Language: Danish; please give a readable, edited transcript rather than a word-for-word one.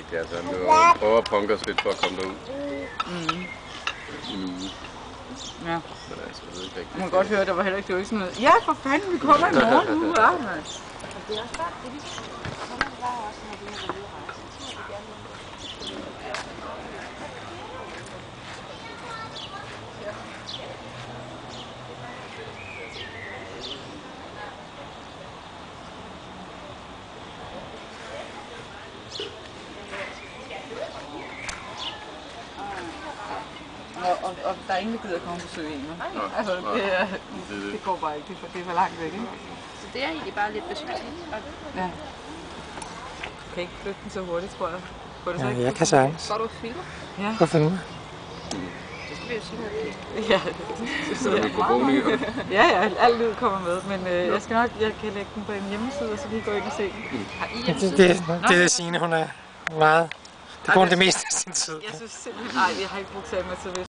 rigtigt. Altså, han prøver at punke os lidt for at komme derud. Ja. Men altså, jeg ved ikke rigtigt. Man kan godt høre, der var heller ikke, det var ikke sådan noget. Ja, for fanden, vi kommer i morgen nu, ja, mand. Det er også bare, det er ligesom, så man bare også, når vi har været ude at rejse, så må vi gerne Og der er ingen, der gider at komme og besøge en. Altså, det går bare ikke. Det er for langt væk, ikke? Så det er egentlig bare lidt besøgt. Ja. Du kan ikke flytte den så hurtigt, tror jeg. Ja, jeg kan sagtens. Går du og filmer? Ja. Gå og filme. Så skal vi jo sige noget. Ja, det Så mikrofon i. ja, alt lyd kommer med, men jeg kan lægge den på en hjemmeside, og så lige gå ind og se den. Har I hjemmeside? Det er Signe, hun er meget. Det går det meste af sin tid. Jeg synes simpelthen, nej, jeg har ikke brugt til mig til